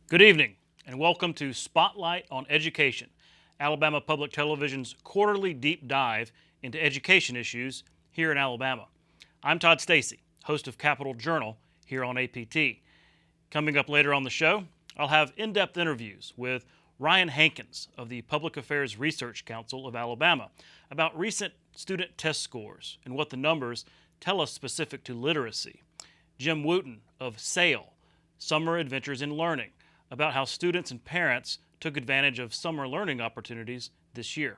Good evening, and welcome to Spotlight on Education, Alabama Public Television's quarterly deep dive into education issues here in Alabama. I'm Todd Stacy, host of Capital Journal here on APT. Coming up later on the show, I'll have in-depth interviews with Ryan Hankins of the Public Affairs Research Council of Alabama about recent student test scores and what the numbers tell us specific to literacy. Jim Wooten of SAIL, Summer Adventures in Learning, about how students and parents took advantage of summer learning opportunities this year.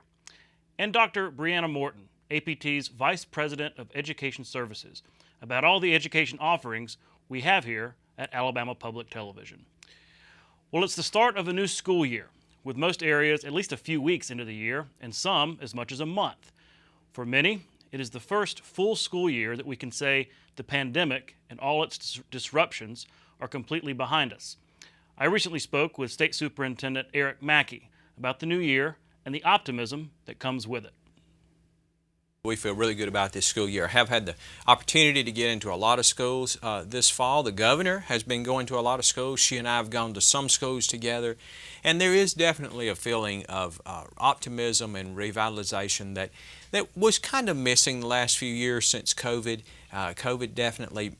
And Dr. Briana Morton, APT's Vice President of Education Services, about all the education offerings we have here at Alabama Public Television. Well, it's the start of a new school year, with most areas at least a few weeks into the year, and some as much as a month. For many, it is the first full school year that we can say the pandemic and all its disruptions are completely behind us. I recently spoke with State Superintendent Eric Mackey about the new year and the optimism that comes with it. We feel really good about this school year. I have had the opportunity to get into a lot of schools this fall. The governor has been going to a lot of schools. She and I have gone to some schools together. And there is definitely a feeling of optimism and revitalization that was kind of missing the last few years since COVID. COVID definitely,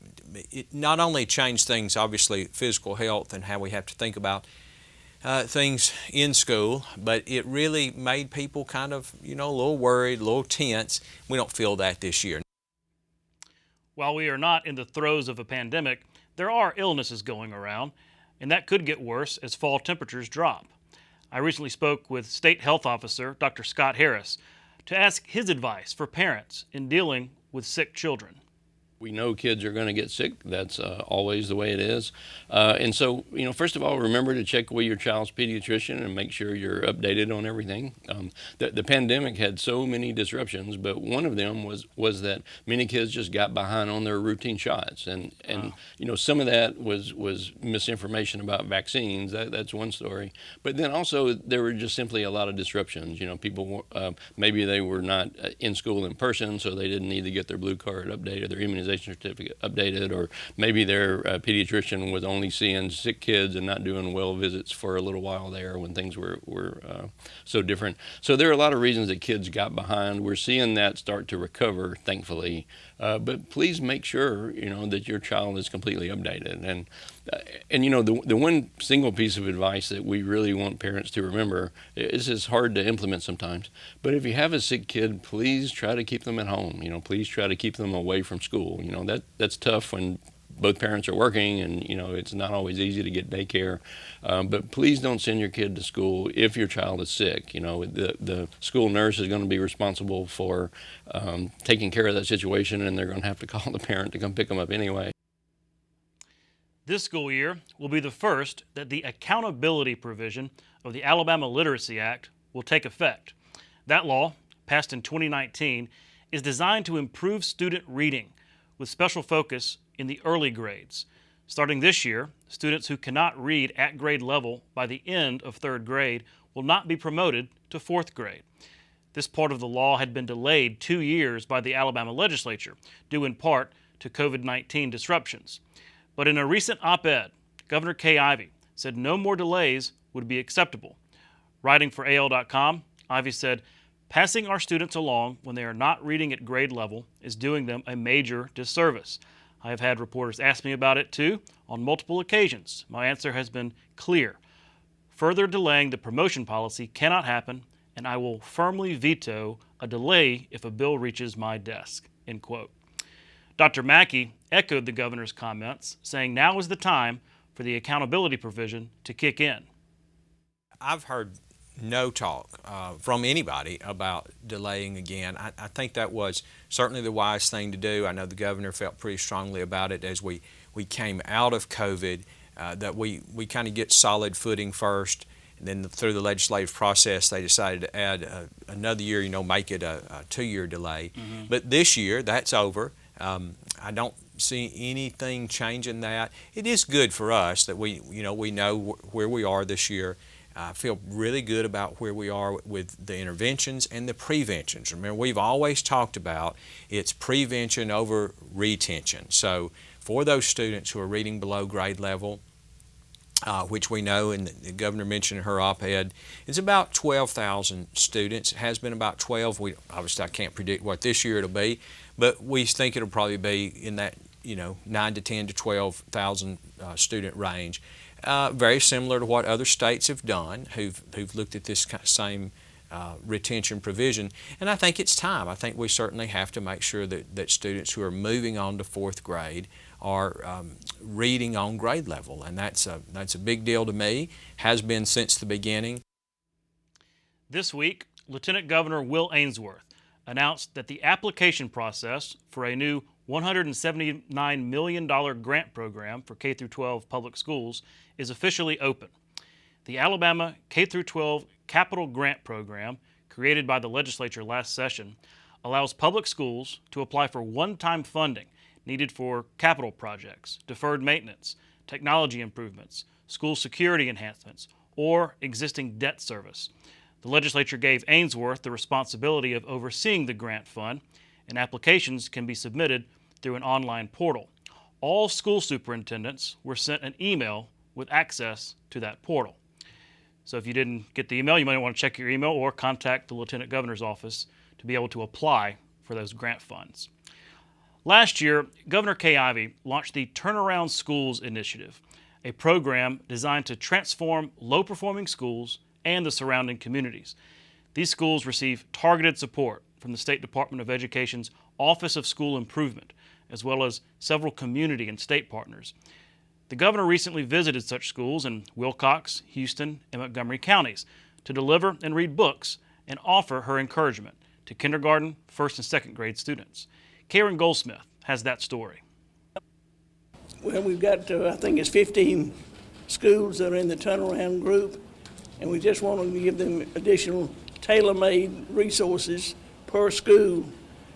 it not only changed things, obviously physical health and how we have to think about things in school, but it really made people kind of, a little worried, a little tense. We don't feel that this year. While we are not in the throes of a pandemic, there are illnesses going around, and that could get worse as fall temperatures drop. I recently spoke with State Health Officer Dr. Scott Harris to ask his advice for parents in dealing with sick children. We know kids are going to get sick. That's always the way it is. And so, first of all, remember to check with your child's pediatrician and make sure you're updated on everything. The pandemic had so many disruptions, but one of them was that many kids just got behind on their routine shots. And some of that was misinformation about vaccines. That's one story. But then also there were just simply a lot of disruptions. People, maybe they were not in school in person, so they didn't need to get their blue card updated, their immunization certificate updated, or maybe their pediatrician was only seeing sick kids and not doing well visits for a little while there when things were so different. So there are a lot of reasons that kids got behind. We're seeing that start to recover, thankfully. But please make sure that your child is completely updated. And the one single piece of advice that we really want parents to remember is it's hard to implement sometimes. But if you have a sick kid, please try to keep them at home. Please try to keep them away from school. That's tough when both parents are working, and it's not always easy to get daycare. But please don't send your kid to school if your child is sick. The school nurse is going to be responsible for taking care of that situation, and they're going to have to call the parent to come pick them up anyway. This school year will be the first that the accountability provision of the Alabama Literacy Act will take effect. That law, passed in 2019, is designed to improve student reading with special focus in the early grades. Starting this year, students who cannot read at grade level by the end of third grade will not be promoted to fourth grade. This part of the law had been delayed 2 years by the Alabama legislature, due in part to COVID-19 disruptions. But in a recent op-ed, Governor Kay Ivey said no more delays would be acceptable. Writing for AL.com, Ivey said, "Passing our students along when they are not reading at grade level is doing them a major disservice. I have had reporters ask me about it too on multiple occasions. My answer has been clear. Further delaying the promotion policy cannot happen, and I will firmly veto a delay if a bill reaches my desk." End quote. Dr. Mackey echoed the governor's comments, saying now is the time for the accountability provision to kick in. I've heard no talk from anybody about delaying again. I think that was certainly the wise thing to do. I know the governor felt pretty strongly about it as we came out of COVID, that we kind of get solid footing first, and then through the legislative process they decided to add another year, make it a 2-year delay. Mm-hmm. But this year, that's over. I don't see anything changing that. It is good for us that we know where we are this year. I feel really good about where we are with the interventions and the preventions. Remember, we've always talked about it's prevention over retention. So for those students who are reading below grade level, which we know, and the governor mentioned in her op-ed, is about 12,000 students. It has been about 12. Obviously, I can't predict what this year it'll be, but we think it'll probably be in that 9 to 10 to 12,000 student range. Very similar to what other states have done, who've looked at this same retention provision. And I think it's time. I think we certainly have to make sure that students who are moving on to 4th grade are reading on grade level, and that's a big deal to me, has been since the beginning. This week, Lieutenant Governor Will Ainsworth announced that the application process for a new $179 million grant program for K-12 public schools is officially open. The Alabama K-12 Capital Grant Program, created by the legislature last session, allows public schools to apply for one-time funding needed for capital projects, deferred maintenance, technology improvements, school security enhancements, or existing debt service. The legislature gave Ainsworth the responsibility of overseeing the grant fund, and applications can be submitted through an online portal. All school superintendents were sent an email with access to that portal. So if you didn't get the email, you might want to check your email or contact the Lieutenant Governor's office to be able to apply for those grant funds. Last year, Governor Kay Ivey launched the Turnaround Schools Initiative, a program designed to transform low-performing schools and the surrounding communities. These schools receive targeted support from the State Department of Education's Office of School Improvement, as well as several community and state partners. The governor recently visited such schools in Wilcox, Houston, and Montgomery counties to deliver and read books and offer her encouragement to kindergarten, 1st, and 2nd grade students. Karen Goldsmith has that story. Well, we've got, I think it's 15 schools that are in the turnaround group, and we just want to give them additional tailor-made resources per school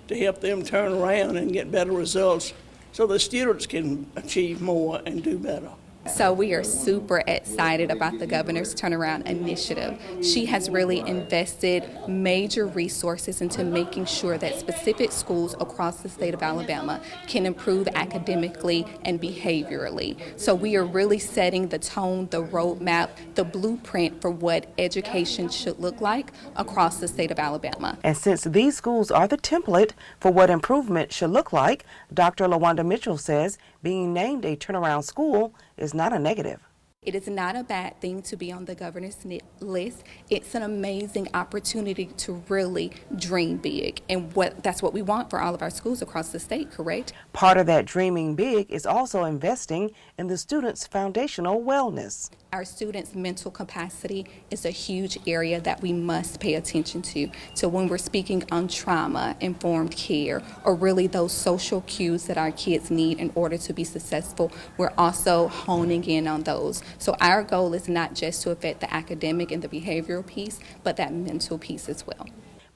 to help them turn around and get better results so the students can achieve more and do better. So we are super excited about the governor's turnaround initiative. She has really invested major resources into making sure that specific schools across the state of Alabama can improve academically and behaviorally. So we are really setting the tone, the roadmap, the blueprint for what education should look like across the state of Alabama. And since these schools are the template for what improvement should look like, Dr. LaWanda Mitchell says being named a turnaround school is not a negative. It is not a bad thing to be on the governor's list. It's an amazing opportunity to really dream big, and that's what we want for all of our schools across the state, correct? Part of that dreaming big is also investing in the students' foundational wellness. Our students' mental capacity is a huge area that we must pay attention to. So when we're speaking on trauma-informed care, or really those social cues that our kids need in order to be successful, we're also honing in on those. So our goal is not just to affect the academic and the behavioral piece, but that mental piece as well.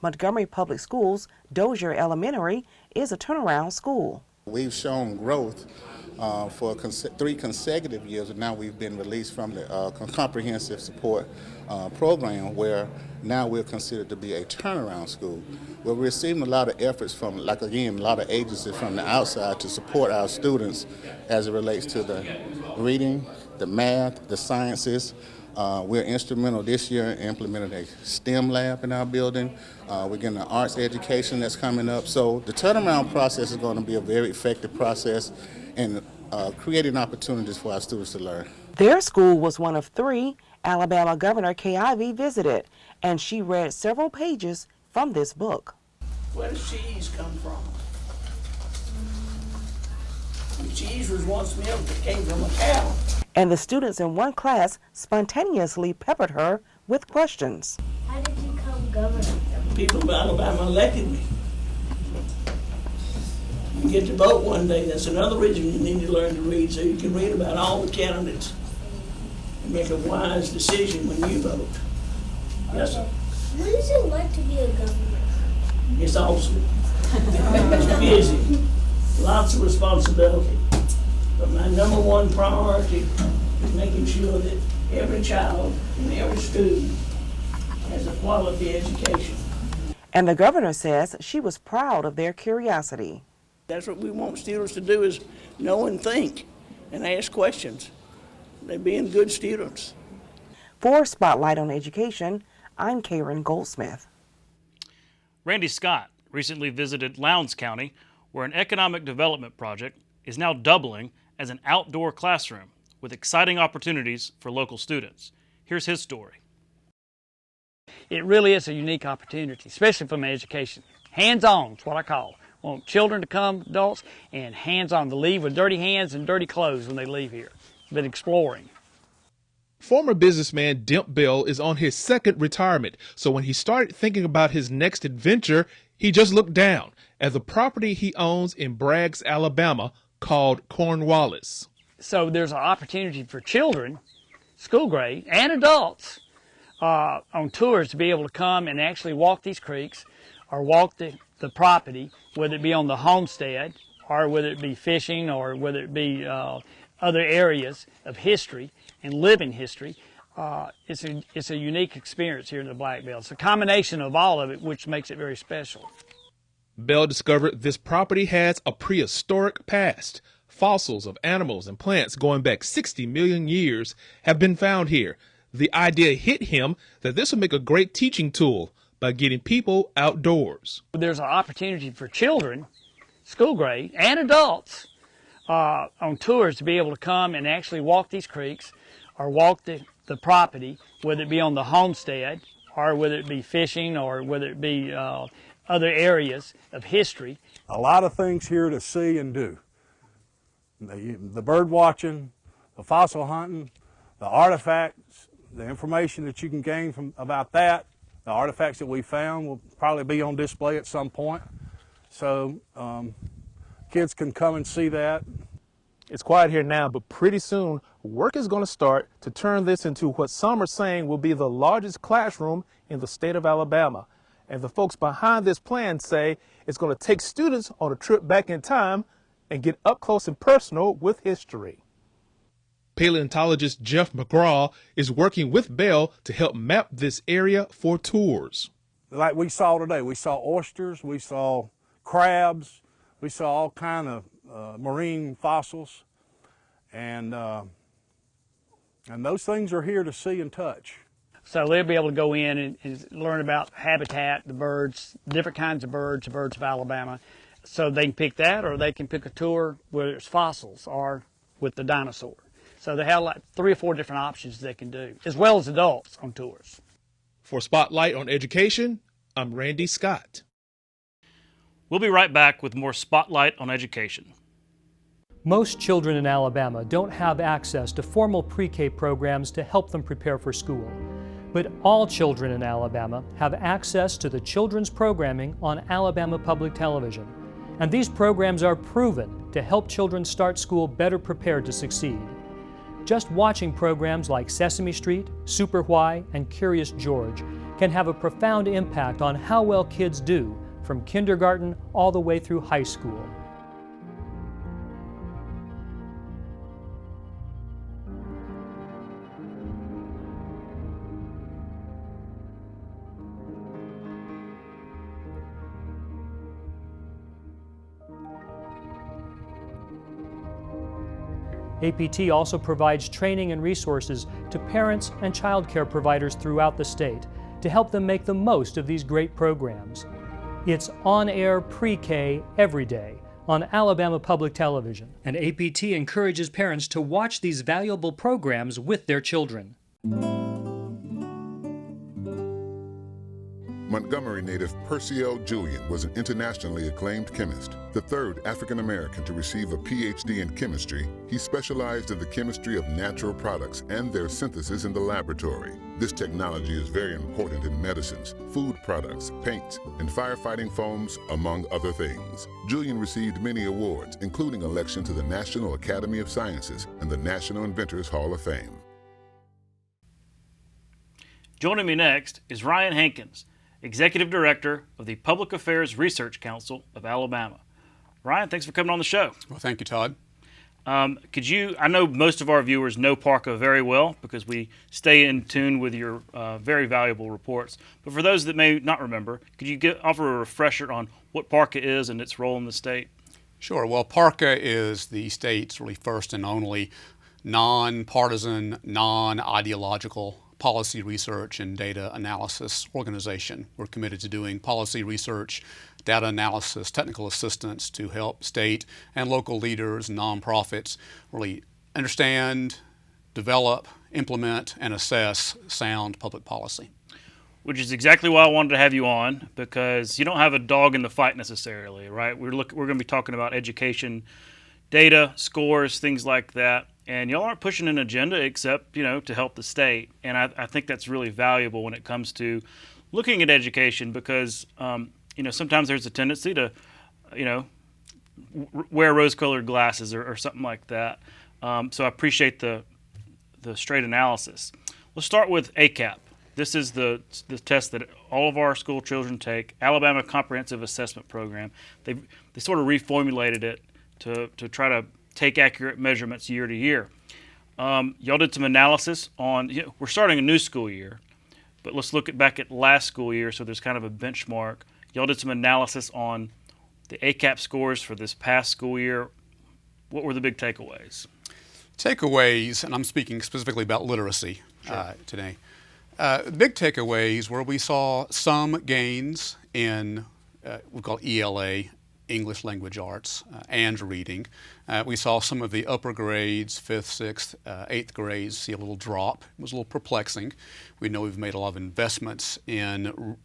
Montgomery Public Schools' Dozier Elementary is a turnaround school. We've shown growth for 3 consecutive years, and now we've been released from the comprehensive support program, where now we're considered to be a turnaround school. We're receiving a lot of efforts from, a lot of agencies from the outside to support our students as it relates to the reading, the math, the sciences. We're instrumental this year in implementing a STEM lab in our building. We're getting an arts education that's coming up. So the turnaround process is going to be a very effective process in creating opportunities for our students to learn. Their school was one of 3 Alabama Governor Kay Ivey visited, and she read several pages from this book. Where does cheese come from? The cheese was once milk that came from a cow. And the students in one class spontaneously peppered her with questions. How did you become governor? People of Alabama elected me. You get to vote one day. That's another reason you need to learn to read, so you can read about all the candidates and make a wise decision when you vote. Yes, sir. What is it like to be a governor? It's awesome. It's busy. Lots of responsibility. But my number one priority is making sure that every child in every school has a quality education. And the governor says she was proud of their curiosity. That's what we want students to do, is know and think and ask questions. they're being good students. For Spotlight on Education, I'm Karen Goldsmith. Randy Scott recently visited Lowndes County, where an economic development project is now doubling as an outdoor classroom with exciting opportunities for local students. Here's his story. It really is a unique opportunity, especially from education. Hands-on is what I call. I want children to come, adults, and hands-on, to leave with dirty hands and dirty clothes when they leave here. But exploring. Former businessman Dimp Bell is on his second retirement, so when he started thinking about his next adventure, he just looked down at the property he owns in Braggs, Alabama, called Cornwallis. So there's an opportunity for children, school grade, and adults on tours to be able to come and actually walk these creeks or walk the property, whether it be on the homestead or whether it be fishing or whether it be other areas of history and living history. It's a unique experience here in the Black Belt. It's a combination of all of it, which makes it very special. Bell discovered this property has a prehistoric past. Fossils of animals and plants going back 60 million years have been found here. The idea hit him that this would make a great teaching tool by getting people outdoors. There's an opportunity for children, school grade, and adults on tours to be able to come and actually walk these creeks or walk the property, whether it be on the homestead or whether it be fishing or whether it be other areas of history. A lot of things here to see and do. The bird watching, the fossil hunting, the artifacts, the information that you can gain about that. The artifacts that we found will probably be on display at some point. So kids can come and see that. It's quiet here now, but pretty soon work is going to start to turn this into what some are saying will be the largest classroom in the state of Alabama. And the folks behind this plan say it's going to take students on a trip back in time and get up close and personal with history. Paleontologist Jeff McGraw is working with Bell to help map this area for tours. Like we saw today, we saw oysters, we saw crabs, we saw all kind of marine fossils, and those things are here to see and touch. So they'll be able to go in and learn about habitat, the birds, different kinds of birds, the birds of Alabama. So they can pick that, or they can pick a tour where it's fossils or with the dinosaur. So they have like 3 or 4 different options they can do, as well as adults on tours. For Spotlight on Education, I'm Randy Scott. We'll be right back with more Spotlight on Education. Most children in Alabama don't have access to formal pre-K programs to help them prepare for school. But all children in Alabama have access to the children's programming on Alabama Public Television. And these programs are proven to help children start school better prepared to succeed. Just watching programs like Sesame Street, Super Why, and Curious George can have a profound impact on how well kids do from kindergarten all the way through high school. APT also provides training and resources to parents and child care providers throughout the state to help them make the most of these great programs. It's on-air pre-K every day on Alabama Public Television, and APT encourages parents to watch these valuable programs with their children. Montgomery native Percy L. Julian was an internationally acclaimed chemist. The third African-American to receive a PhD in chemistry, he specialized in the chemistry of natural products and their synthesis in the laboratory. This technology is very important in medicines, food products, paints, and firefighting foams, among other things. Julian received many awards, including election to the National Academy of Sciences and the National Inventors Hall of Fame. Joining me next is Ryan Hankins, Executive Director of the Public Affairs Research Council of Alabama. Ryan, thanks for coming on the show. Well, thank you, Todd. I know most of our viewers know PARCA very well because we stay in tune with your very valuable reports. But for those that may not remember, could you offer a refresher on what PARCA is and its role in the state? Sure. Well, PARCA is the state's really first and only nonpartisan, non-ideological policy research and data analysis organization. We're committed to doing policy research, data analysis, technical assistance to help state and local leaders and nonprofits really understand, develop, implement, and assess sound public policy. Which is exactly why I wanted to have you on, because you don't have a dog in the fight necessarily, right? We're going to be talking about education, data, scores, things like that. And y'all aren't pushing an agenda except, to help the state. And I think that's really valuable when it comes to looking at education because, sometimes there's a tendency to, wear rose-colored glasses or something like that. So I appreciate the straight analysis. Let's start with ACAP. This is the test that all of our school children take, Alabama Comprehensive Assessment Program. They sort of reformulated it to try to take accurate measurements year to year. Y'all did some analysis on, we're starting a new school year, but let's look back at last school year so there's kind of a benchmark. Y'all did some analysis on the ACAP scores for this past school year. What were the big takeaways? Takeaways, and I'm speaking specifically about literacy today. Big takeaways where we saw some gains in we call ELA, English Language Arts, and reading. We saw some of the upper grades, 5th, 6th, 8th grades, see a little drop. It was a little perplexing. We know we've made a lot of investments in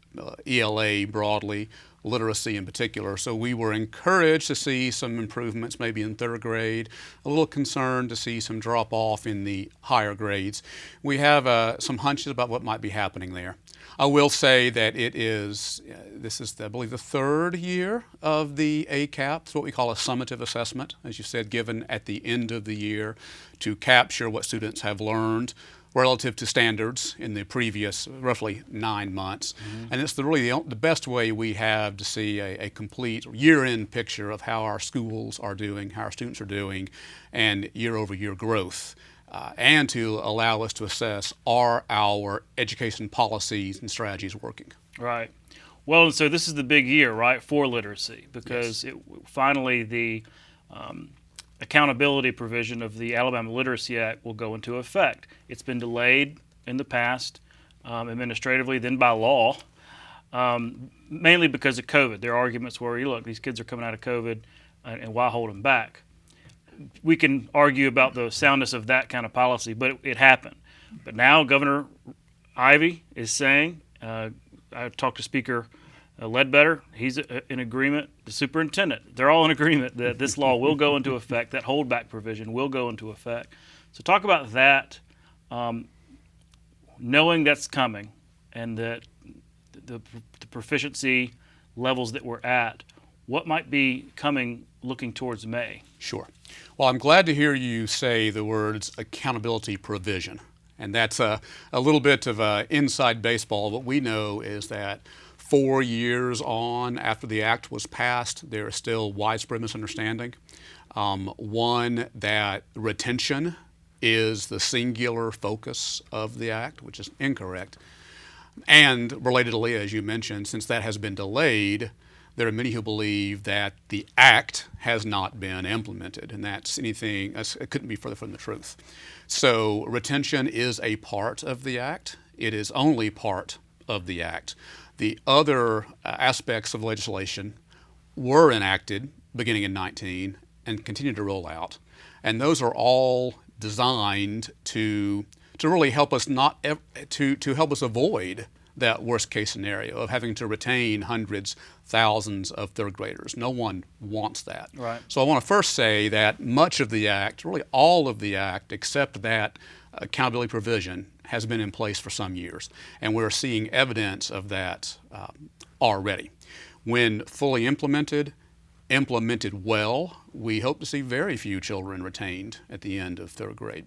ELA broadly, literacy in particular. So we were encouraged to see some improvements maybe in 3rd grade, a little concerned to see some drop off in the higher grades. We have some hunches about what might be happening there. I will say that this is, I believe, the 3rd year of the ACAP. It's what we call a summative assessment, as you said, given at the end of the year to capture what students have learned relative to standards in the previous roughly 9 months. Mm-hmm. And it's really the best way we have to see a complete year-end picture of how our schools are doing, how our students are doing, and year-over-year growth. And to allow us to assess, are our education policies and strategies working? Right. Well, and so this is the big year, right, for literacy, because finally the accountability provision of the Alabama Literacy Act will go into effect. It's been delayed in the past, administratively, then by law, mainly because of COVID. There are arguments where, look, these kids are coming out of COVID, and why hold them back? We can argue about the soundness of that kind of policy, but it happened. But now Governor Ivey is saying, I talked to Speaker Ledbetter, he's in agreement, the superintendent, they're all in agreement that this law will go into effect, that holdback provision will go into effect. So talk about that, knowing that's coming and that the proficiency levels that we're at, what might be coming looking towards May? Sure. Well, I'm glad to hear you say the words accountability provision. And that's a little bit of inside baseball. What we know is that 4 years on after the act was passed, there is still widespread misunderstanding. One, that retention is the singular focus of the act, which is incorrect. And relatedly, as you mentioned, since that has been delayed, there are many who believe that the act has not been implemented, and it couldn't be further from the truth. So retention is a part of the act. It is only part of the act. The other aspects of legislation were enacted beginning in 19 and continue to roll out, and those are all designed to really help us to help us avoid that worst case scenario of having to retain hundreds, thousands of 3rd graders. No one wants that. Right. So I want to first say that much of the act, really all of the act, except that accountability provision, has been in place for some years. And we're seeing evidence of that already. When fully implemented well, we hope to see very few children retained at the end of 3rd grade.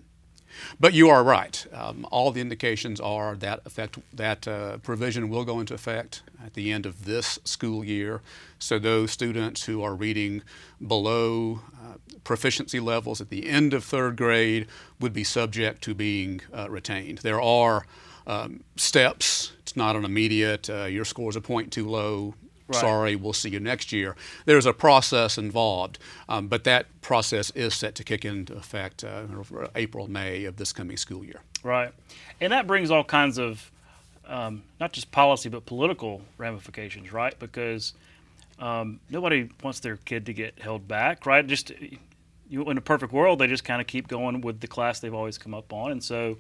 But you are right. All the indications are that provision will go into effect at the end of this school year. So those students who are reading below proficiency levels at the end of 3rd grade would be subject to being retained. There are steps. It's not an immediate, your scores are a point too low, Right. Sorry, we'll see you next year. There's a process involved, but that process is set to kick into effect April, May of this coming school year. Right. And that brings all kinds of not just policy but political ramifications, right? Because nobody wants their kid to get held back, right? Just in a perfect world, they just kind of keep going with the class they've always come up on. And so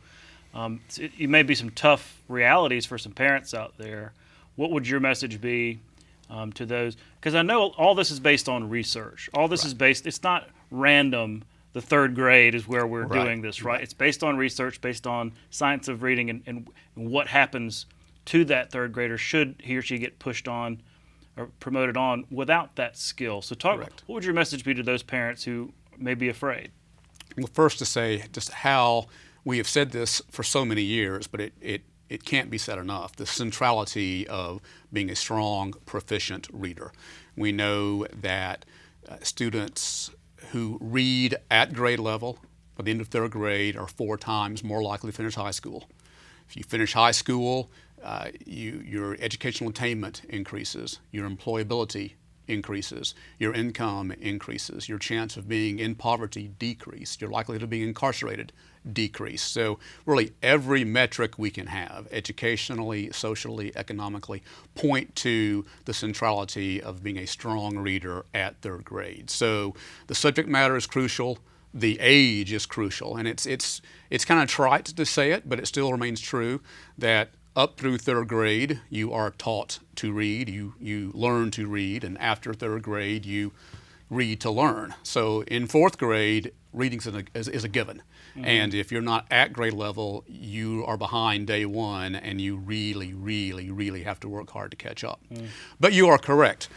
it may be some tough realities for some parents out there. What would your message be to those? Because I know all this is based on research. All this is based, it's not random. The third grade is where we're doing this, right? It's based on research, based on science of reading and what happens to that third grader should he or she get pushed on or promoted on without that skill. So what would your message be to those parents who may be afraid? Well, first to say just how we have said this for so many years, but it can't be said enough, the centrality of being a strong, proficient reader. We know that students who read at grade level by the end of third grade are 4 times more likely to finish high school. If you finish high school, your educational attainment increases, your employability increases, your income increases, your chance of being in poverty decrease, your likelihood of being incarcerated decrease. So really every metric we can have, educationally, socially, economically, point to the centrality of being a strong reader at third grade. So the subject matter is crucial, the age is crucial, and it's kind of trite to say it, but it still remains true that up through third grade, you are taught to read, you learn to read, and after third grade, you read to learn. So in fourth grade, reading is a given. Mm-hmm. And if you're not at grade level, you are behind day one, and you really, really, really have to work hard to catch up. But you are correct.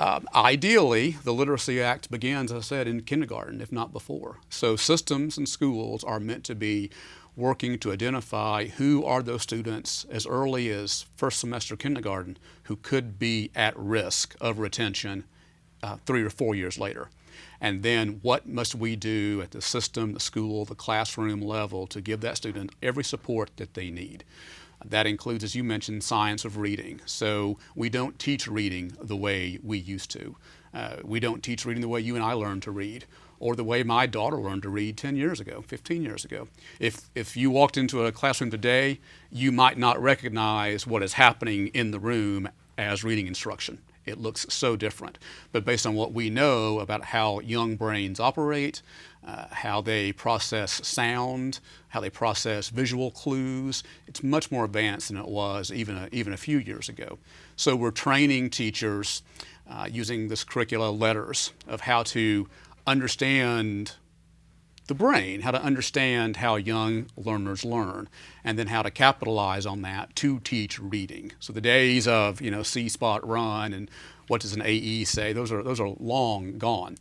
Ideally, the Literacy Act begins, as I said, in kindergarten, if not before. So systems and schools are meant to be working to identify who are those students as early as first semester kindergarten who could be at risk of retention 3 or 4 years later. And then what must we do at the system, the school, the classroom level to give that student every support that they need. That includes, as you mentioned, science of reading. So we don't teach reading the way we used to. We don't teach reading the way you and I learned to read, or the way my daughter learned to read 10 years ago, 15 years ago. If you walked into a classroom today, you might not recognize what is happening in the room as reading instruction. It looks so different. But based on what we know about how young brains operate, how they process sound, how they process visual clues, it's much more advanced than it was even a few years ago. So we're training teachers using this curricula letters of how to understand the brain, how to understand how young learners learn, and then how to capitalize on that to teach reading. So the days of see, spot, run, and what does an AE say, those are long gone.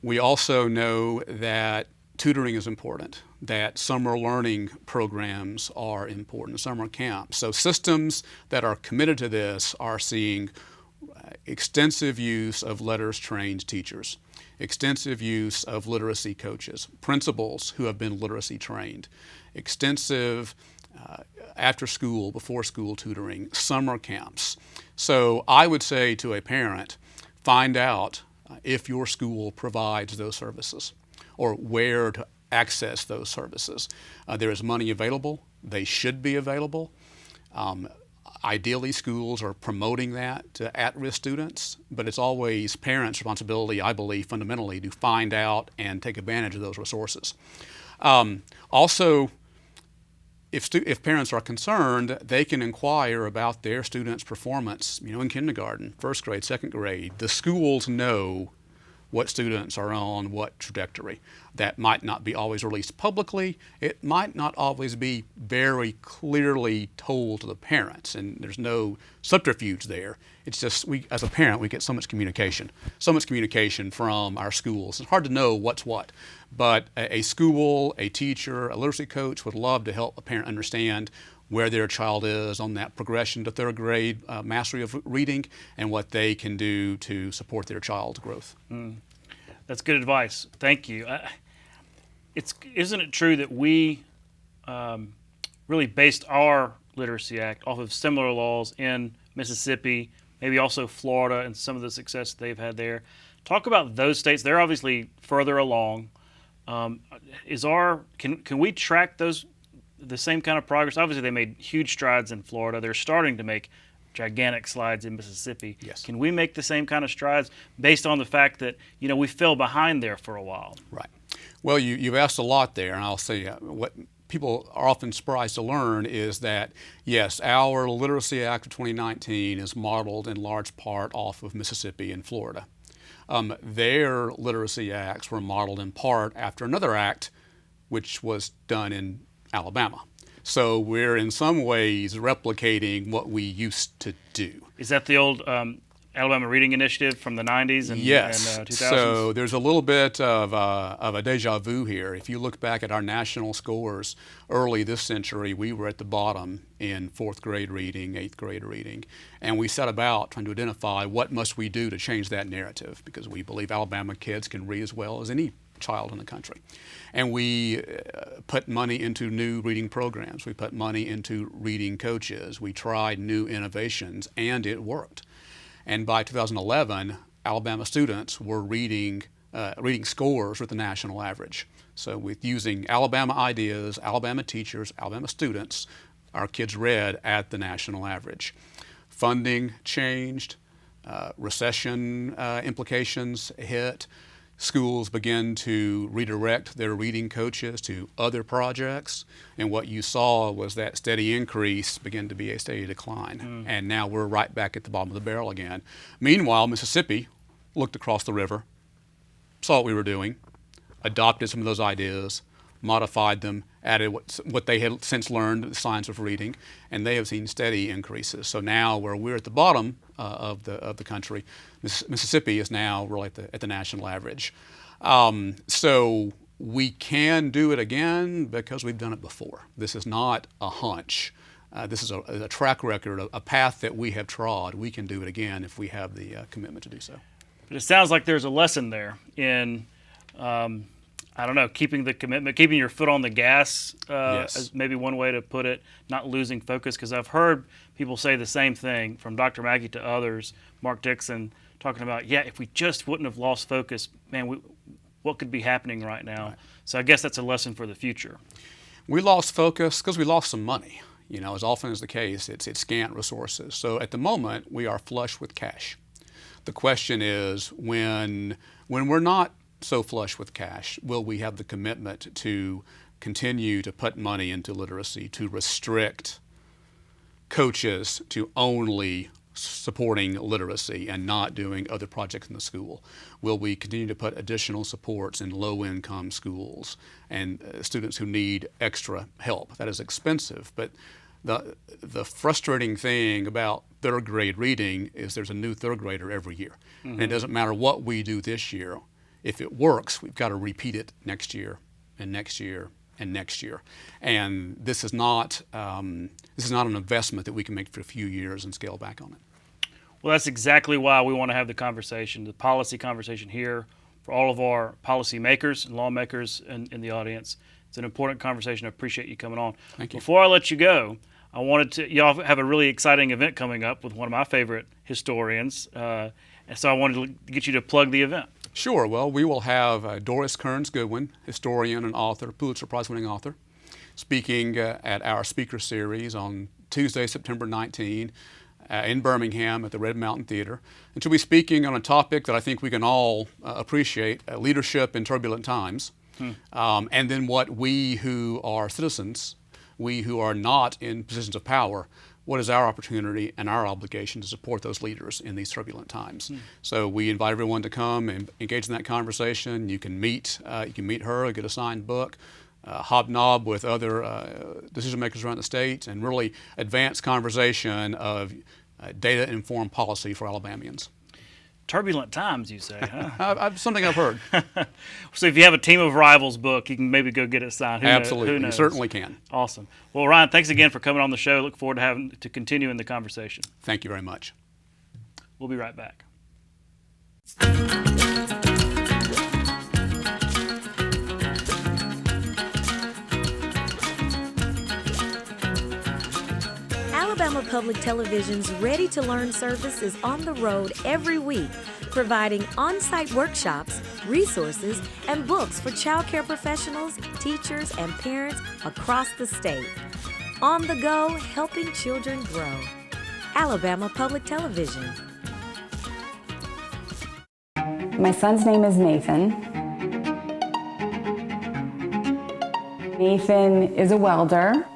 We also know that tutoring is important, that summer learning programs are important, summer camps. So systems that are committed to this are seeing extensive use of letters-trained teachers, extensive use of literacy coaches, principals who have been literacy trained, extensive after-school, before-school tutoring, summer camps. So I would say to a parent, find out if your school provides those services or where to access those services. There is money available. They should be available. Ideally, schools are promoting that to at-risk students, but it's always parents' responsibility, I believe, fundamentally, to find out and take advantage of those resources. Also, if parents are concerned, they can inquire about their students' performance, in kindergarten, first grade, second grade. The schools know what students are on what trajectory. That might not be always released publicly. It might not always be very clearly told to the parents, and there's no subterfuge there. It's just, as a parent, we get so much communication from our schools. It's hard to know what's what, but a school, a teacher, a literacy coach would love to help a parent understand where their child is on that progression to third grade mastery of reading and what they can do to support their child's growth. That's good advice. Thank you. Isn't it true that we really based our Literacy Act off of similar laws in Mississippi maybe also Florida and some of the success that they've had there. Talk about those states. They're obviously further along. Can we track the same kind of progress? Obviously, they made huge strides in Florida. They're starting to make gigantic slides in Mississippi. Yes. Can we make the same kind of strides based on the fact that we fell behind there for a while? Right. Well, you've asked a lot there, and I'll say what people are often surprised to learn is that, yes, our Literacy Act of 2019 is modeled in large part off of Mississippi and Florida. Their literacy acts were modeled in part after another act which was done in Alabama. So we're in some ways replicating what we used to do. Is that the old Alabama Reading Initiative from the 90s and, yes. and 2000s? So there's a little bit of a deja vu here. If you look back at our national scores early this century, we were at the bottom in 4th grade reading, 8th grade reading, and we set about trying to identify what must we do to change that narrative, because we believe Alabama kids can read as well as any child in the country. And we put money into new reading programs. We put money into reading coaches. We tried new innovations, and it worked. And by 2011, Alabama students were reading scores with the national average. So with using Alabama ideas, Alabama teachers, Alabama students, our kids read at the national average. Funding changed, recession implications hit. Schools begin to redirect their reading coaches to other projects, and what you saw was that steady increase begin to be a steady decline. And now we're right back at the bottom of the barrel again. Meanwhile, Mississippi looked across the river, saw what we were doing, adopted some of those ideas, modified them, added what they had since learned, the science of reading, and they have seen steady increases. So now where we're at the bottom of the country, Mississippi is now really at the national average. So we can do it again because we've done it before. This is not a hunch. This is a track record, a path that we have trod. We can do it again if we have the commitment to do so. But it sounds like there's a lesson there in keeping the commitment, keeping your foot on the gas, Yes. as maybe one way to put it, not losing focus. Because I've heard people say the same thing, from Dr. Mackey to others, Mark Dixon, talking about, if we just wouldn't have lost focus, man, what could be happening right now? Right. So I guess that's a lesson for the future. We lost focus because we lost some money. As often is the case, it's scant resources. So at the moment, we are flush with cash. The question is, when we're not so flush with cash, will we have the commitment to continue to put money into literacy, to restrict coaches to only supporting literacy and not doing other projects in the school? Will we continue to put additional supports in low-income schools and students who need extra help? That is expensive, but the frustrating thing about 3rd grade reading is there's a new 3rd grader every year. Mm-hmm. And it doesn't matter what we do this year. If it works, we've got to repeat it next year and next year and next year. And this is not an investment that we can make for a few years and scale back on it. Well, that's exactly why we want to have the conversation, the policy conversation here for all of our policy makers and lawmakers in the audience. It's an important conversation. I appreciate you coming on. Thank you. Before I let you go, y'all have a really exciting event coming up with one of my favorite historians. And so I wanted to get you to plug the event. Sure. Well, we will have Doris Kearns Goodwin, historian and author, Pulitzer Prize-winning author, speaking at our speaker series on Tuesday, September 19 in Birmingham at the Red Mountain Theater. And she'll be speaking on a topic that I think we can all appreciate, leadership in turbulent times, and then what we who are citizens, we who are not in positions of power, what is our opportunity and our obligation to support those leaders in these turbulent times? So we invite everyone to come and engage in that conversation. You can meet her, get a signed book, hobnob with other decision makers around the state, and really advance conversation of data-informed policy for Alabamians. Turbulent times, you say, huh? Something I've heard. So if you have a Team of Rivals book, you can maybe go get it signed. Absolutely, Who knows? You certainly can. Awesome. Well, Ryan, thanks again for coming on the show. Look forward to continuing the conversation. Thank you very much. We'll be right back. Alabama Public Television's Ready to Learn service is on the road every week, providing on-site workshops, resources, and books for child care professionals, teachers, and parents across the state. On the go, helping children grow. Alabama Public Television. My son's name is Nathan. Nathan is a welder.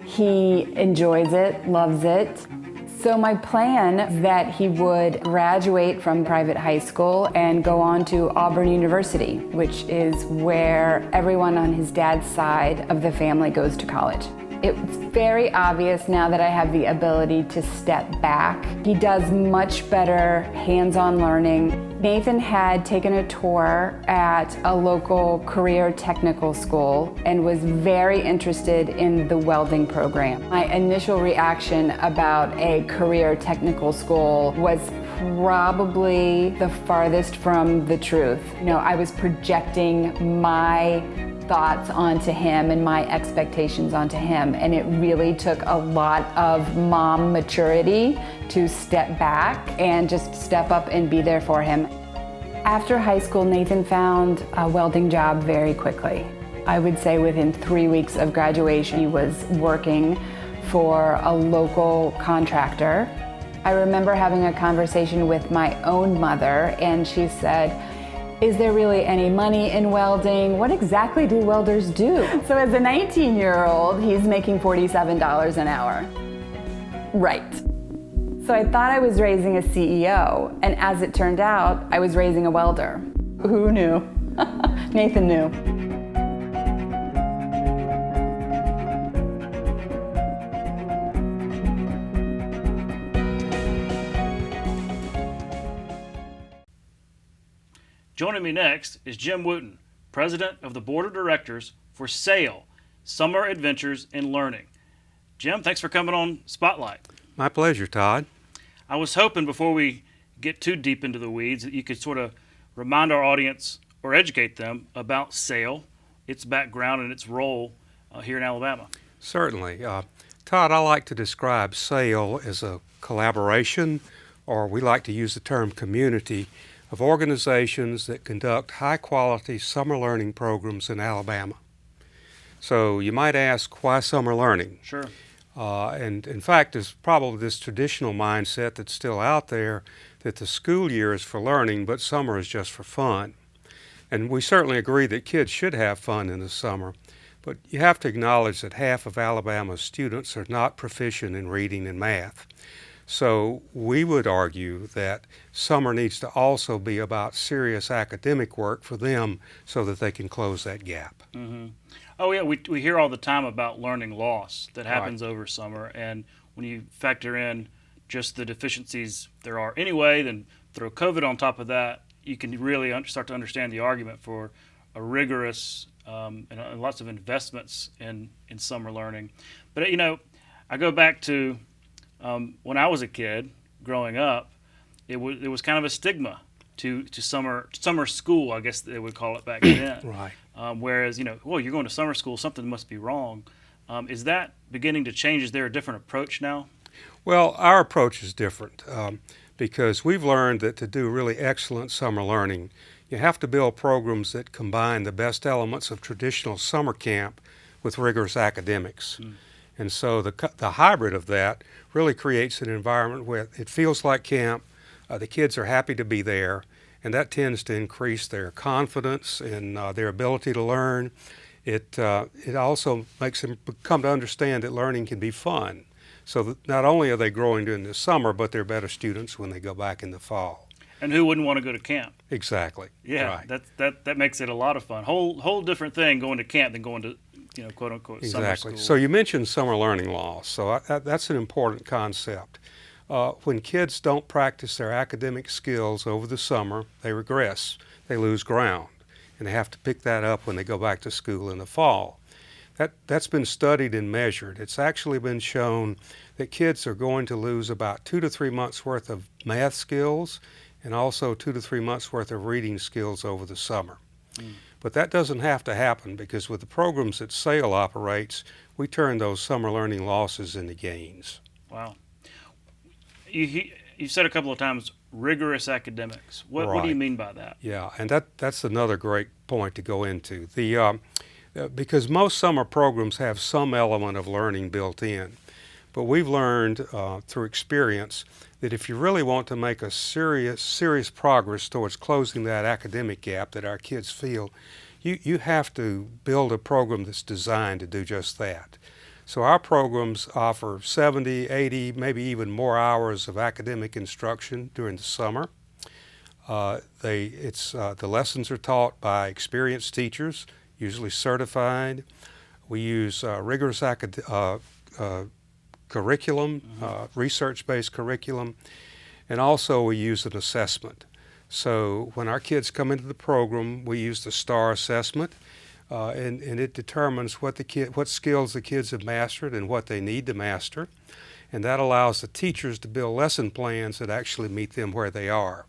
He enjoys it, loves it. So my plan is that he would graduate from private high school and go on to Auburn University, which is where everyone on his dad's side of the family goes to college. It's very obvious now that I have the ability to step back. He does much better hands-on learning. Nathan had taken a tour at a local career technical school and was very interested in the welding program. My initial reaction about a career technical school was probably the farthest from the truth. You know, I was projecting my thoughts onto him and my expectations onto him, and it really took a lot of mom maturity to step back and just step up and be there for him. After high school, Nathan found a welding job very quickly. I would say within 3 weeks of graduation, he was working for a local contractor. I remember having a conversation with my own mother, and she said, "Is there really any money in welding? What exactly do welders do?" So as a 19-year-old, he's making $47 an hour. Right. So I thought I was raising a CEO, and as it turned out, I was raising a welder. Who knew? Nathan knew. Joining me next is Jim Wooten, President of the Board of Directors for SAIL, Summer Adventures in Learning. Jim, thanks for coming on Spotlight. My pleasure, Todd. I was hoping before we get too deep into the weeds that you could sort of remind our audience or educate them about SAIL, its background and its role here in Alabama. Certainly. Todd, I like to describe SAIL as a collaboration, or we like to use the term community, of organizations that conduct high-quality summer learning programs in Alabama. So you might ask, why summer learning? Sure. And in fact, there's probably this traditional mindset that's still out there that the school year is for learning, but summer is just for fun. And we certainly agree that kids should have fun in the summer, but you have to acknowledge that half of Alabama's students are not proficient in reading and math. So we would argue that summer needs to also be about serious academic work for them so that they can close that gap. Mm-hmm. Oh yeah, we hear all the time about learning loss that happens over summer, and when you factor in just the deficiencies there are anyway, then throw COVID on top of that, you can really start to understand the argument for a rigorous and lots of investments in summer learning. But you know, I go back to when I was a kid growing up, it was kind of a stigma to summer school, I guess they would call it back then. Right. Whereas, you know, well, you're going to summer school, something must be wrong. Is that beginning to change? Is there a different approach now? Well, our approach is different because we've learned that to do really excellent summer learning, you have to build programs that combine the best elements of traditional summer camp with rigorous academics. And so the hybrid of that really creates an environment where it feels like camp, the kids are happy to be there, and that tends to increase their confidence in their ability to learn. It also makes them come to understand that learning can be fun. So that not only are they growing during the summer, but they're better students when they go back in the fall. And who wouldn't want to go to camp? Exactly. Yeah, right. that makes it a lot of fun. Whole different thing going to camp than going to, you know, quote unquote summer Exactly. school. So you mentioned summer learning loss. So that's an important concept. When kids don't practice their academic skills over the summer, they regress. They lose ground, and they have to pick that up when they go back to school in the fall. That's been studied and measured. It's actually been shown that kids are going to lose about 2 to 3 months worth of math skills and also 2 to 3 months worth of reading skills over the summer. But that doesn't have to happen because with the programs that SAIL operates, we turn those summer learning losses into gains. Wow. You said a couple of times rigorous academics. What do you mean by that? Yeah, and that's another great point to go into. Because most summer programs have some element of learning built in, but we've learned through experience that if you really want to make a serious progress towards closing that academic gap that our kids feel, you have to build a program that's designed to do just that. So our programs offer 70, 80, maybe even more hours of academic instruction during the summer. The lessons are taught by experienced teachers, usually certified. We use rigorous curriculum, research-based curriculum, and also we use an assessment. So when our kids come into the program, we use the STAR assessment, and it determines what skills the kids have mastered and what they need to master, and that allows the teachers to build lesson plans that actually meet them where they are.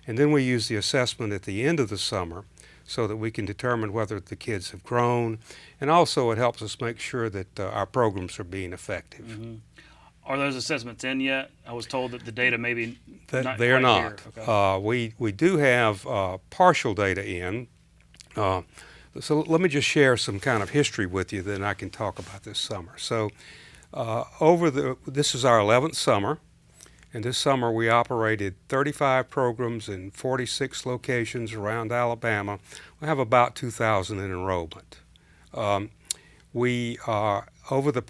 And then we use the assessment at the end of the summer so that we can determine whether the kids have grown, and also it helps us make sure that our programs are being effective. Mm-hmm. Are those assessments in yet? I was told that the data maybe not They are quite not. here. Okay. We do have partial data in. So let me just share some kind of history with you, then I can talk about this summer. So this is our 11th summer, and this summer we operated 35 programs in 46 locations around Alabama. We have about 2,000 in enrollment. Over the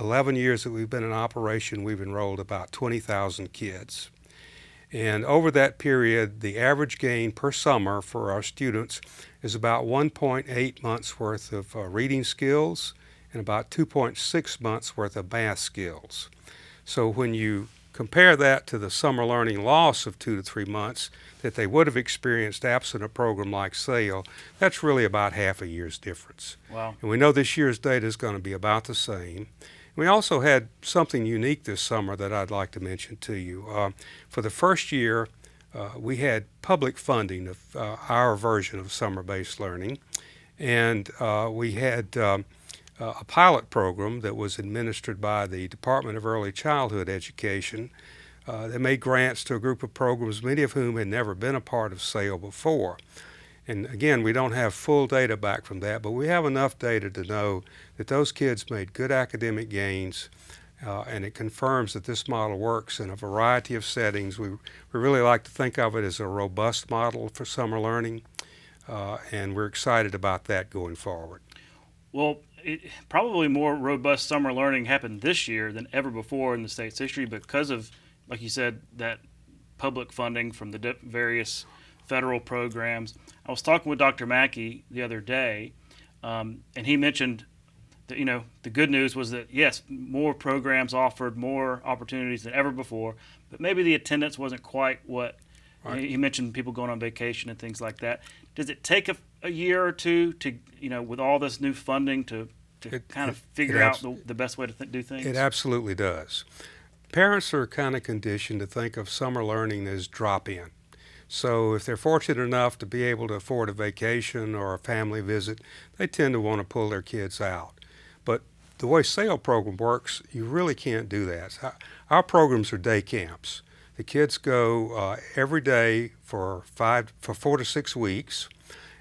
11 years that we've been in operation, we've enrolled about 20,000 kids. And over that period, the average gain per summer for our students is about 1.8 months worth of reading skills and about 2.6 months worth of math skills. So when you compare that to the summer learning loss of 2 to 3 months that they would have experienced absent a program like SAIL, that's really about half a year's difference. Wow. And we know this year's data is going to be about the same. We also had something unique this summer that I'd like to mention to you. For the first year, we had public funding of our version of summer-based learning, and we had a pilot program that was administered by the Department of Early Childhood Education that made grants to a group of programs, many of whom had never been a part of SAIL before. And again, we don't have full data back from that, but we have enough data to know that those kids made good academic gains, and it confirms that this model works in a variety of settings. We really like to think of it as a robust model for summer learning, and we're excited about that going forward. Well, probably more robust summer learning happened this year than ever before in the state's history because of, like you said, that public funding from the various federal programs. I was talking with Dr. Mackey the other day, and he mentioned that, the good news was that, yes, more programs offered more opportunities than ever before, but maybe the attendance wasn't quite what he mentioned, people going on vacation and things like that. Does it take a year or two to, with all this new funding to kind of figure out the best way to do things? It absolutely does. Parents are kind of conditioned to think of summer learning as drop-in. So if they're fortunate enough to be able to afford a vacation or a family visit, they tend to want to pull their kids out. But the way SAIL program works, you really can't do that. Our programs are day camps. The kids go every day for 4 to 6 weeks,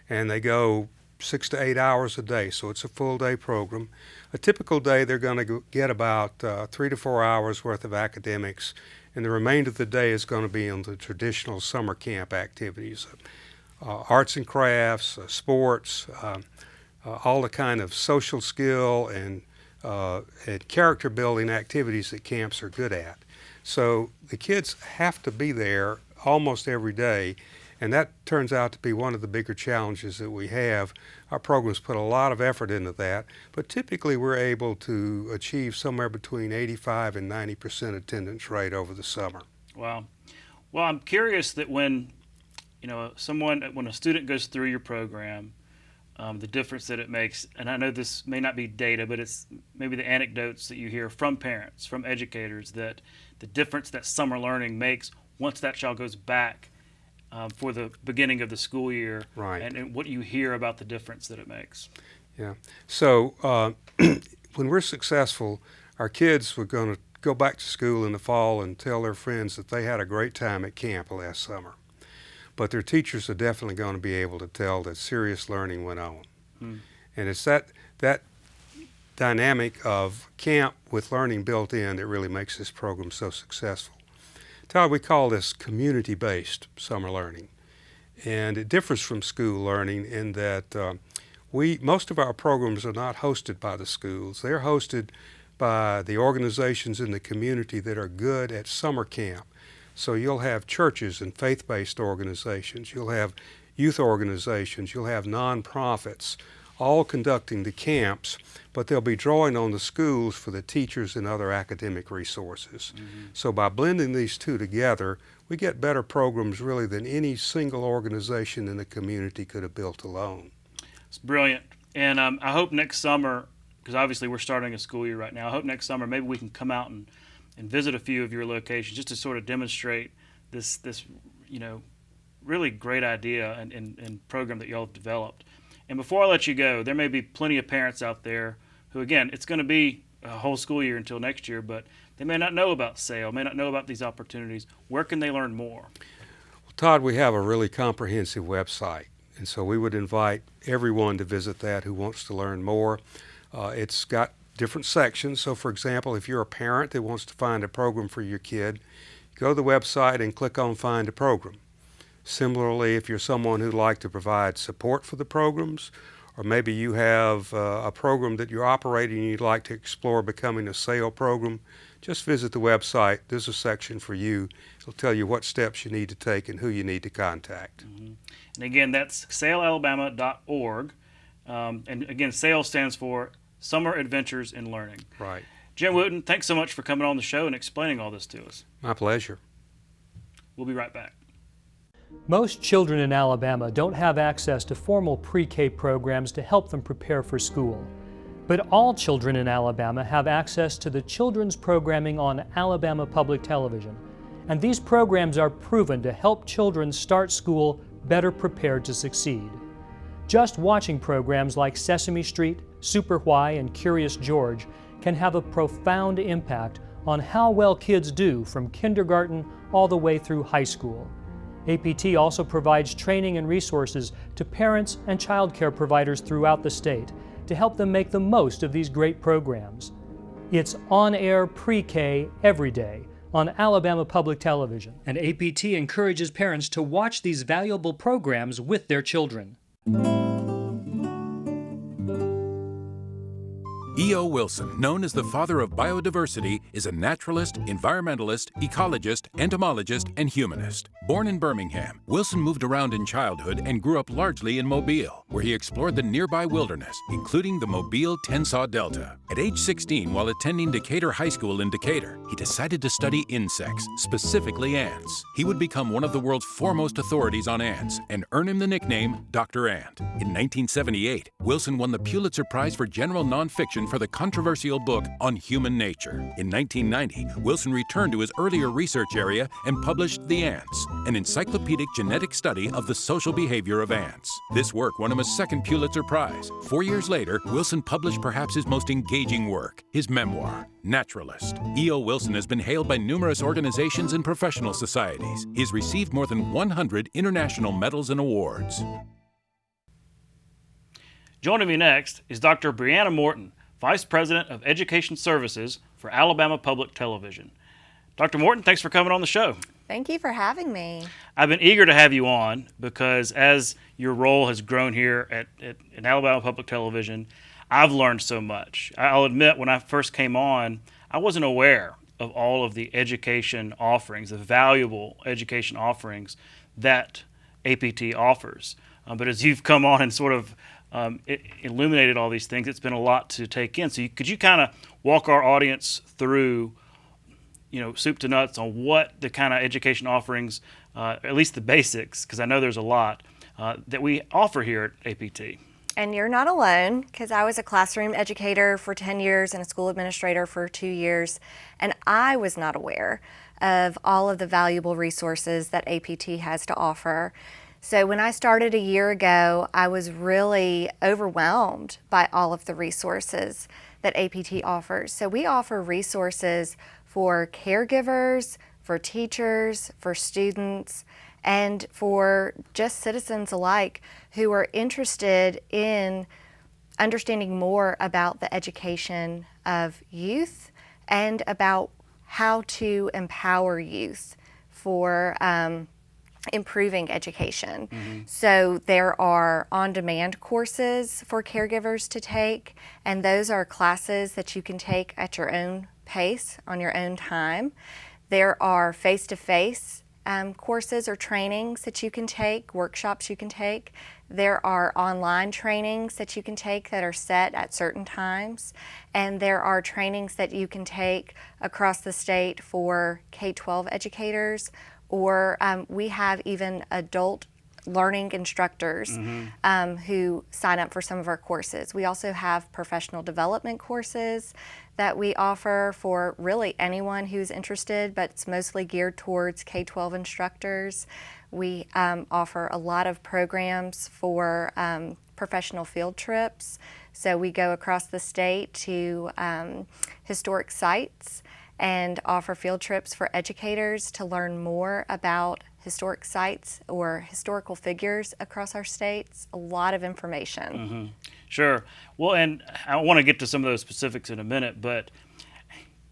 and they go 6 to 8 hours a day, so it's a full day program. A typical day, they're going to get about 3 to 4 hours worth of academics, and the remainder of the day is going to be on the traditional summer camp activities, arts and crafts, sports, all the kind of social skill and character building activities that camps are good at. So the kids have to be there almost every day, and that turns out to be one of the bigger challenges that we have. Our programs put a lot of effort into that, but typically we're able to achieve somewhere between 85 and 90% attendance rate over the summer. Wow. Well, I'm curious that when a student goes through your program, the difference that it makes, and I know this may not be data, but it's maybe the anecdotes that you hear from parents, from educators, that the difference that summer learning makes once that child goes back for the beginning of the school year, right, and what you hear about the difference that it makes. Yeah. So when we're successful, our kids are going to go back to school in the fall and tell their friends that they had a great time at camp last summer. But their teachers are definitely going to be able to tell that serious learning went on. And it's that dynamic of camp with learning built in that really makes this program so successful. Todd, we call this community-based summer learning. And it differs from school learning in that most of our programs are not hosted by the schools. They're hosted by the organizations in the community that are good at summer camp. So you'll have churches and faith-based organizations, you'll have youth organizations, you'll have nonprofits, all conducting the camps, but they'll be drawing on the schools for the teachers and other academic resources. So by blending these two together, we get better programs really than any single organization in the community could have built alone. It's brilliant. And I hope next summer, because obviously we're starting a school year right now, I hope next summer maybe we can come out and visit a few of your locations just to sort of demonstrate this really great idea and program that y'all have developed. And before I let you go, there may be plenty of parents out there who, again, it's going to be a whole school year until next year, but they may not know about SAIL, may not know about these opportunities. Where can they learn more? Well, Todd, we have a really comprehensive website, and so we would invite everyone to visit that who wants to learn more. It's got different sections. So, for example, if you're a parent that wants to find a program for your kid, go to the website and click on Find a Program. Similarly, if you're someone who'd like to provide support for the programs, or maybe you have a program that you're operating and you'd like to explore becoming a SAIL program, just visit the website. There's a section for you. It'll tell you what steps you need to take and who you need to contact. And again, that's sailalabama.org. And again, SAIL stands for Summer Adventures in Learning. Right. Jim Wooten, thanks so much for coming on the show and explaining all this to us. My pleasure. We'll be right back. Most children in Alabama don't have access to formal pre-K programs to help them prepare for school. But all children in Alabama have access to the children's programming on Alabama Public Television. And these programs are proven to help children start school better prepared to succeed. Just watching programs like Sesame Street, Super Why, and Curious George can have a profound impact on how well kids do from kindergarten all the way through high school. APT also provides training and resources to parents and child care providers throughout the state to help them make the most of these great programs. It's on-air pre-K every day on Alabama Public Television, and APT encourages parents to watch these valuable programs with their children. E.O. Wilson, known as the father of biodiversity, is a naturalist, environmentalist, ecologist, entomologist, and humanist. Born in Birmingham, Wilson moved around in childhood and grew up largely in Mobile, where he explored the nearby wilderness, including the Mobile-Tensaw Delta. At age 16, while attending Decatur High School in Decatur, he decided to study insects, specifically ants. He would become one of the world's foremost authorities on ants and earn him the nickname Dr. Ant. In 1978, Wilson won the Pulitzer Prize for General Nonfiction for the controversial book On Human Nature. In 1990, Wilson returned to his earlier research area and published The Ants, an encyclopedic genetic study of the social behavior of ants. This work won him a second Pulitzer Prize. 4 years later, Wilson published perhaps his most engaging work, his memoir, Naturalist. E.O. Wilson has been hailed by numerous organizations and professional societies. He has received more than 100 international medals and awards. Joining me next is Dr. Briana Morton, Vice President of Education Services for Alabama Public Television. Dr. Morton, thanks for coming on the show. Thank you for having me. I've been eager to have you on because as your role has grown here at Alabama Public Television, I've learned so much. I'll admit, when I first came on, I wasn't aware of all of the education offerings, the valuable education offerings that APT offers. But as you've come on and sort of illuminated all these things, it's been a lot to take in. So could you kind of walk our audience through, soup to nuts on what the kind of education offerings, at least the basics, because I know there's a lot, that we offer here at APT? And you're not alone, because I was a classroom educator for 10 years and a school administrator for 2 years, and I was not aware of all of the valuable resources that APT has to offer. So when I started a year ago, I was really overwhelmed by all of the resources that APT offers. So we offer resources for caregivers, for teachers, for students, and for just citizens alike who are interested in understanding more about the education of youth and about how to empower youth for improving education. So there are on-demand courses for caregivers to take, and those are classes that you can take at your own pace, on your own time. There are face-to-face courses or trainings that you can take, workshops you can take. There are online trainings that you can take that are set at certain times, and there are trainings that you can take across the state for K-12 educators, or we have even adult learning instructors who sign up for some of our courses. We also have professional development courses that we offer for really anyone who's interested, but it's mostly geared towards K-12 instructors. We offer a lot of programs for professional field trips. So we go across the state to historic sites and offer field trips for educators to learn more about historic sites or historical figures across our states. A lot of information. Sure. Well, and I want to get to some of those specifics in a minute, but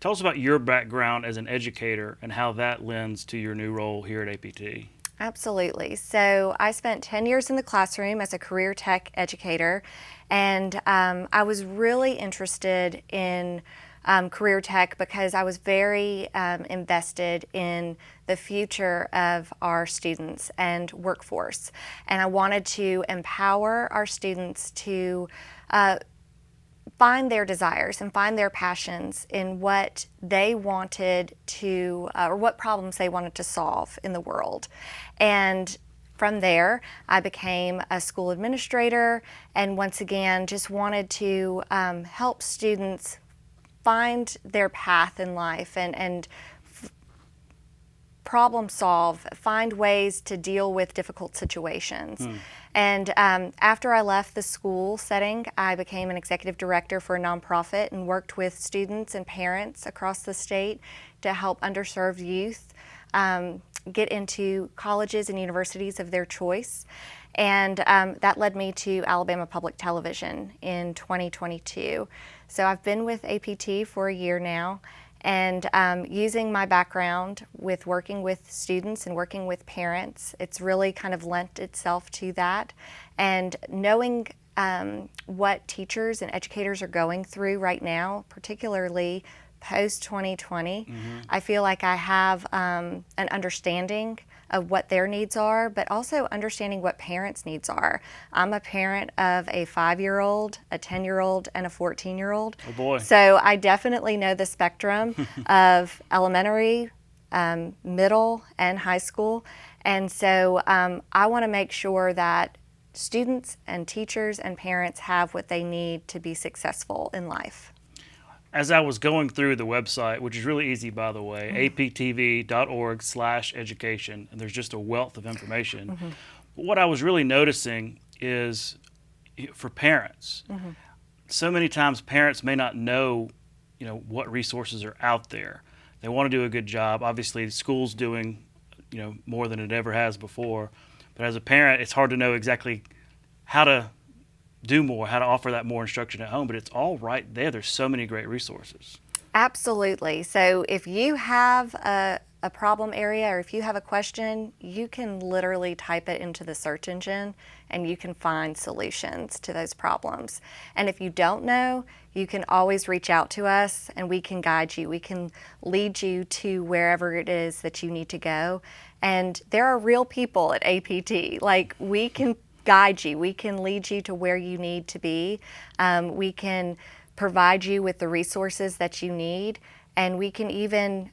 tell us about your background as an educator and how that lends to your new role here at APT. Absolutely. So I spent 10 years in the classroom as a career tech educator, and I was really interested in career tech because I was very invested in the future of our students and workforce. And I wanted to empower our students to find their desires and find their passions in what they wanted to, or what problems they wanted to solve in the world. And from there, I became a school administrator, and once again, just wanted to help students find their path in life and problem solve, find ways to deal with difficult situations. And after I left the school setting, I became an executive director for a nonprofit and worked with students and parents across the state to help underserved youth get into colleges and universities of their choice. And that led me to Alabama Public Television in 2022. So I've been with APT for a year now, and using my background with working with students and working with parents, it's really kind of lent itself to that. And knowing what teachers and educators are going through right now, particularly post-2020, I feel like I have an understanding of what their needs are, but also understanding what parents' needs are. I'm a parent of a 5-year-old, a 10-year-old, and a 14-year-old. Oh boy. So I definitely know the spectrum of elementary, middle, and high school. And so I want to make sure that students and teachers and parents have what they need to be successful in life. As I was going through the website, which is really easy, by the way, aptv.org/education, and there's just a wealth of information. But what I was really noticing is for parents, so many times parents may not know, what resources are out there. They want to do a good job. Obviously, school's doing, more than it ever has before. But as a parent, it's hard to know exactly how to do more, how to offer that more instruction at home, but it's all right there. There's so many great resources. Absolutely. So if you have a problem area or if you have a question, you can literally type it into the search engine and you can find solutions to those problems. And if you don't know, you can always reach out to us and we can guide you. We can lead you to wherever it is that you need to go. And there are real people at APT. Like, we can guide you. We can lead you to where you need to be. We can provide you with the resources that you need, and we can even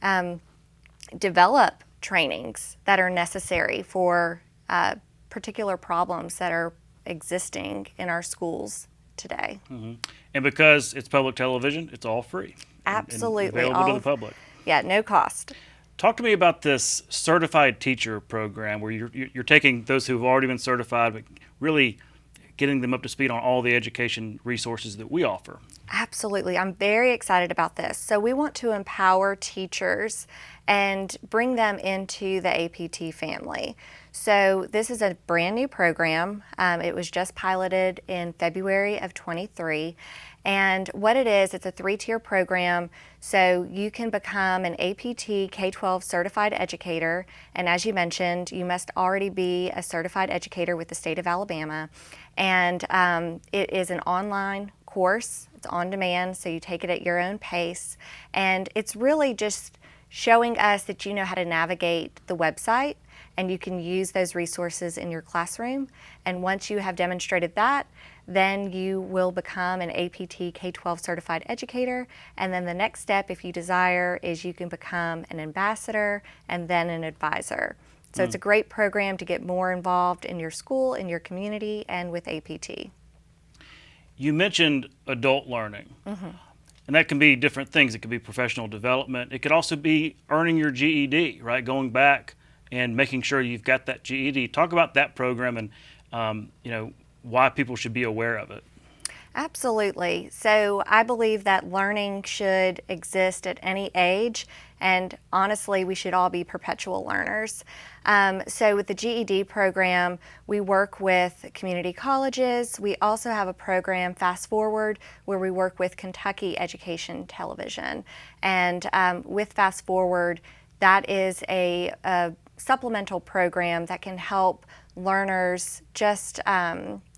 develop trainings that are necessary for particular problems that are existing in our schools today. And because it's public television, it's all free. Absolutely. And available to the public. Yeah, no cost. Talk to me about this certified teacher program where you're taking those who have already been certified, but really getting them up to speed on all the education resources that we offer. Absolutely. I'm very excited about this. So we want to empower teachers and bring them into the APT family. So this is a brand new program. It was just piloted in February of 23. And what it is, it's a 3-tier program. So you can become an APT K-12 certified educator. And as you mentioned, you must already be a certified educator with the state of Alabama. And it is an online course. It's on demand, so you take it at your own pace. And it's really just showing us that you know how to navigate the website and you can use those resources in your classroom. And once you have demonstrated that, then you will become an APT K-12 certified educator. And then the next step, if you desire, is you can become an ambassador and then an advisor. So it's a great program to get more involved in your school, in your community, and with APT. You mentioned adult learning. And that can be different things. It could be professional development. It could also be earning your GED, right? Going back and making sure you've got that GED. Talk about that program and why people should be aware of it. Absolutely. So I believe that learning should exist at any age, and honestly, we should all be perpetual learners. So with the GED program, we work with community colleges. We also have a program, Fast Forward, where we work with Kentucky Education Television. And with Fast Forward, that is a supplemental program that can help learners just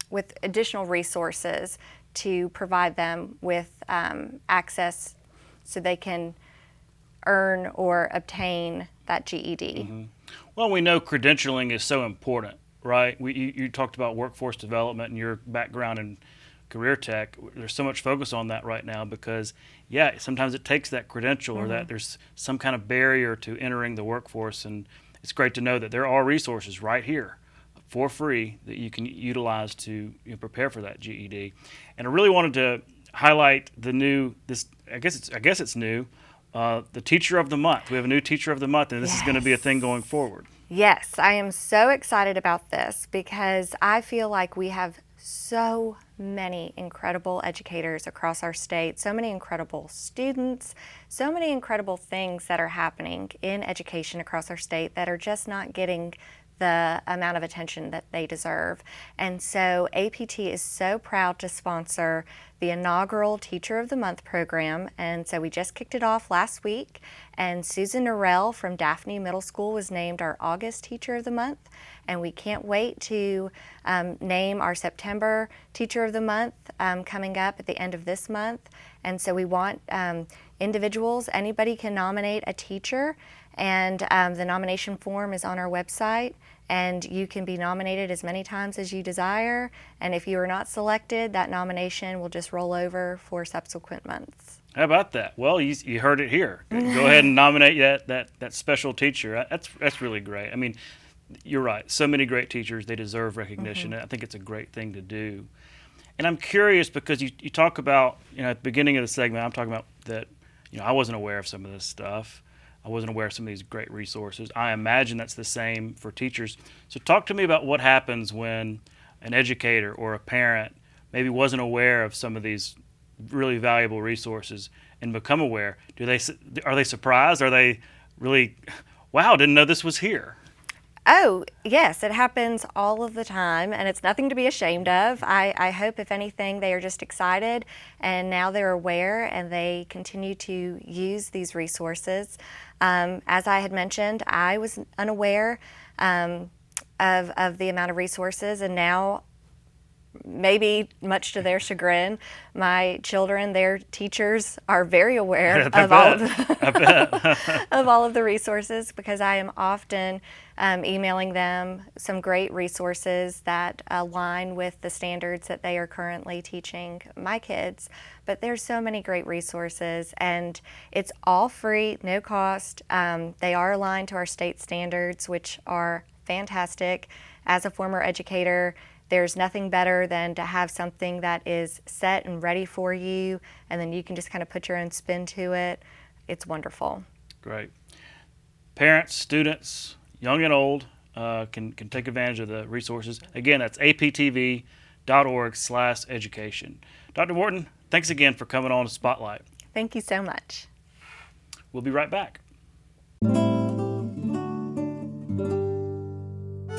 with additional resources to provide them with access so they can earn or obtain that GED. Well, we know credentialing is so important, right? You talked about workforce development and your background in career tech. There's so much focus on that right now because, yeah, sometimes it takes that credential or that there's some kind of barrier to entering the workforce. And it's great to know that there are resources right here for free that you can utilize to prepare for that GED. And I really wanted to highlight the new, I guess it's new, the Teacher of the Month. We have a new Teacher of the Month, and this is going to be a thing going forward. Yes, I am so excited about this because I feel like we have so many incredible educators across our state, so many incredible students, so many incredible things that are happening in education across our state that are just not getting the amount of attention that they deserve. And so APT is so proud to sponsor the inaugural Teacher of the Month program. And so we just kicked it off last week. And Susan Norrell from Daphne Middle School was named our August Teacher of the Month. And we can't wait to name our September Teacher of the Month coming up at the end of this month. And so we want individuals, anybody can nominate a teacher. And the nomination form is on our website, and you can be nominated as many times as you desire. And if you are not selected, that nomination will just roll over for subsequent months. How about that? Well, you heard it here. Go ahead and nominate that special teacher. That's really great. I mean, you're right. So many great teachers, they deserve recognition. I think it's a great thing to do. And I'm curious because you talk about, at the beginning of the segment, I'm talking about that, I wasn't aware of some of this stuff. I wasn't aware of some of these great resources. I imagine that's the same for teachers. So talk to me about what happens when an educator or a parent maybe wasn't aware of some of these really valuable resources and become aware. Are they surprised? Are they really, wow, didn't know this was here? Oh, yes, it happens all of the time, and it's nothing to be ashamed of. I hope, if anything, they are just excited, and now they're aware, and they continue to use these resources. As I had mentioned, I was unaware of the amount of resources, and now, maybe much to their chagrin, my children, their teachers are very aware of all of the resources because I am often emailing them some great resources that align with the standards that they are currently teaching my kids. But there's so many great resources, and it's all free, no cost. They are aligned to our state standards, which are fantastic. As a former educator, there's nothing better than to have something that is set and ready for you, and then you can just kind of put your own spin to it. It's wonderful. Great. Parents, students, young and old, can take advantage of the resources. Again, that's aptv.org/education. Dr. Morton, thanks again for coming on to Spotlight. Thank you so much. We'll be right back.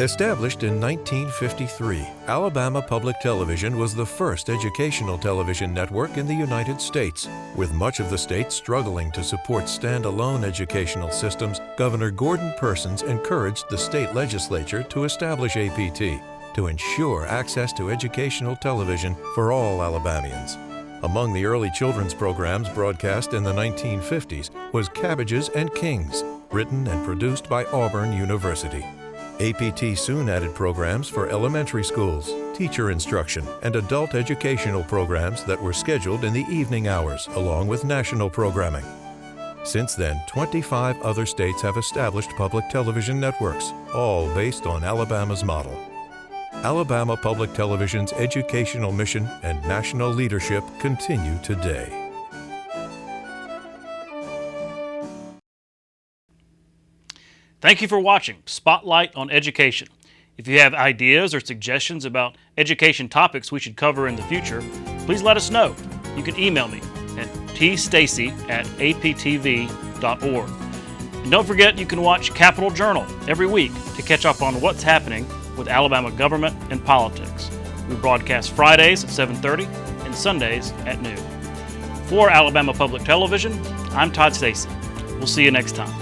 Established in 1953, Alabama Public Television was the first educational television network in the United States. With much of the state struggling to support standalone educational systems, Governor Gordon Persons encouraged the state legislature to establish APT to ensure access to educational television for all Alabamians. Among the early children's programs broadcast in the 1950s was Cabbages and Kings, written and produced by Auburn University. APT soon added programs for elementary schools, teacher instruction, and adult educational programs that were scheduled in the evening hours, along with national programming. Since then, 25 other states have established public television networks, all based on Alabama's model. Alabama Public Television's educational mission and national leadership continue today. Thank you for watching Spotlight on Education. If you have ideas or suggestions about education topics we should cover in the future, please let us know. You can email me at tstacy@aptv.org. And don't forget you can watch Capitol Journal every week to catch up on what's happening with Alabama government and politics. We broadcast Fridays at 7:30 and Sundays at noon. For Alabama Public Television, I'm Todd Stacy. We'll see you next time.